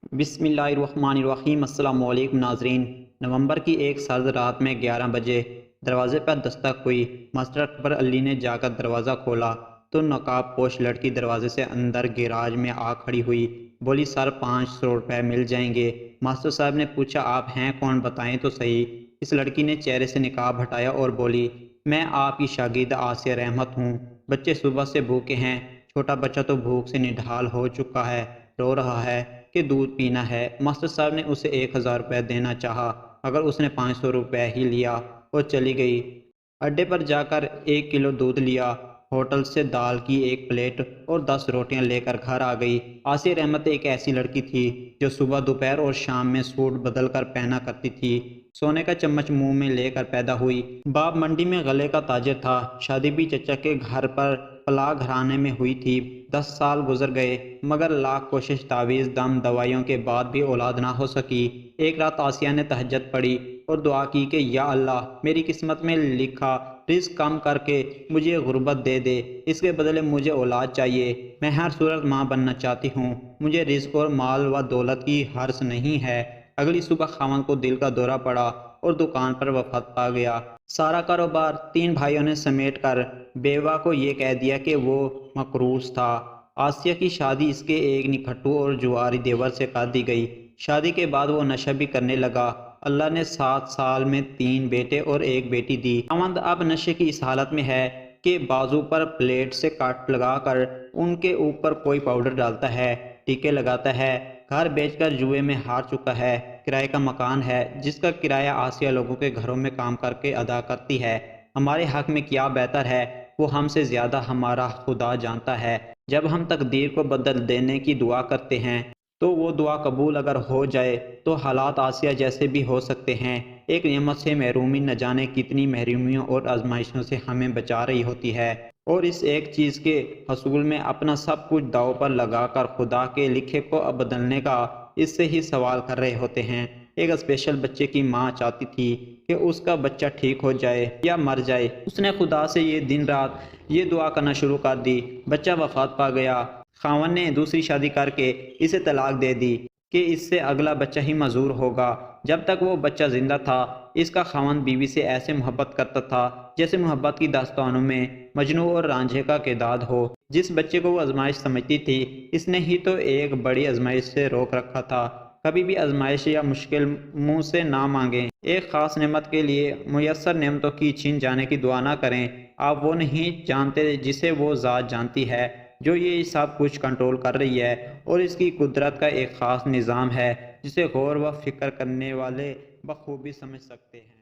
بسم اللہ الرحمن الرحیم۔ السلام علیکم ناظرین۔ نومبر کی ایک سرد رات میں 11 بجے دروازے پر دستک ہوئی۔ ماسٹر اکبر علی نے جا کر دروازہ کھولا تو نقاب پوش لڑکی دروازے سے اندر گیراج میں آ کھڑی ہوئی۔ بولی سر 500 روپے مل جائیں گے۔ ماسٹر صاحب نے پوچھا آپ ہیں کون، بتائیں تو صحیح۔ اس لڑکی نے چہرے سے نقاب ہٹایا اور بولی میں آپ کی شاگرد آسیہ رحمت ہوں۔ بچے صبح سے بھوکے ہیں، چھوٹا بچہ تو بھوک سے نڈھال ہو چکا ہے، رو رہا ہے کہ دودھ پینا ہے۔ ماسٹر صاحب نے اسے 1000 روپے دینا چاہا مگر اس نے 500 روپے ہی لیا اور چلی گئی۔ اڈے پر جا کر 1 کلو دودھ لیا، ہوٹل سے دال کی 1 پلیٹ اور 10 روٹیاں لے کر گھر آ گئی۔ آسیہ رحمت ایک ایسی لڑکی تھی جو صبح دوپہر اور شام میں سوٹ بدل کر پہنا کرتی تھی۔ سونے کا چمچ منہ میں لے کر پیدا ہوئی۔ باپ منڈی میں غلے کا تاجر تھا۔ شادی بھی چچا کے گھر پر پلا گھرانے میں ہوئی تھی۔ 10 سال گزر گئے مگر لاکھ کوشش تعویذ دم دوائیوں کے بعد بھی اولاد نہ ہو سکی۔ ایک رات آسیہ نے تہجد پڑھی اور دعا کی کہ یا اللہ میری قسمت میں لکھا رزق کم کر کے مجھے غربت دے دے، اس کے بدلے مجھے اولاد چاہیے۔ میں ہر صورت ماں بننا چاہتی ہوں، مجھے رزق اور مال و دولت کی حرص نہیں ہے۔ اگلی صبح خاوند کو دل کا دورہ پڑا اور دکان پر وفات پا گیا۔ سارا کاروبار 3 بھائیوں نے سمیٹ کر بیوہ کو یہ کہہ دیا کہ وہ مقروض تھا۔ آسیہ کی شادی اس کے ایک نکھٹو اور جواری دیور سے کر دی گئی۔ شادی کے بعد وہ نشہ بھی کرنے لگا۔ اللہ نے 7 سال میں 3 بیٹے اور 1 بیٹی دی۔ خاوند اب نشے کی اس حالت میں ہے کہ بازو پر پلیٹ سے کٹ لگا کر ان کے اوپر کوئی پاؤڈر ڈالتا ہے، ٹیکے لگاتا ہے۔ گھر بیچ کر جوئے میں ہار چکا ہے۔ کرائے کا مکان ہے جس کا کرایہ آسیہ لوگوں کے گھروں میں کام کر کے ادا کرتی ہے۔ ہمارے حق میں کیا بہتر ہے وہ ہم سے زیادہ ہمارا خدا جانتا ہے۔ جب ہم تقدیر کو بدل دینے کی دعا کرتے ہیں تو وہ دعا قبول اگر ہو جائے تو حالات آسیہ جیسے بھی ہو سکتے ہیں۔ ایک نعمت سے محرومی نہ جانے کتنی محرومیوں اور آزمائشوں سے ہمیں بچا رہی ہوتی ہے، اور اس ایک چیز کے حصول میں اپنا سب کچھ داؤ پر لگا کر خدا کے لکھے کو بدلنے کا اس سے ہی سوال کر رہے ہوتے ہیں۔ ایک اسپیشل بچے کی ماں چاہتی تھی کہ اس کا بچہ ٹھیک ہو جائے یا مر جائے۔ اس نے خدا سے یہ دن رات یہ دعا کرنا شروع کر دی۔ بچہ وفات پا گیا۔ خاوند نے دوسری شادی کر کے اسے طلاق دے دی کہ اس سے اگلا بچہ ہی معذور ہوگا۔ جب تک وہ بچہ زندہ تھا اس کا خاوند بیوی سے ایسے محبت کرتا تھا جیسے محبت کی داستانوں میں مجنوں اور رانجھے کا کردار ہو۔ جس بچے کو وہ آزمائش سمجھتی تھی اس نے ہی تو ایک بڑی آزمائش سے روک رکھا تھا۔ کبھی بھی آزمائش یا مشکل منہ سے نہ مانگیں۔ ایک خاص نعمت کے لیے میسر نعمتوں کی چھن جانے کی دعا نہ کریں۔ آپ وہ نہیں جانتے جسے وہ ذات جانتی ہے جو یہ سب کچھ کنٹرول کر رہی ہے، اور اس کی قدرت کا ایک خاص نظام ہے جسے غور و فکر کرنے والے بخوبی سمجھ سکتے ہیں۔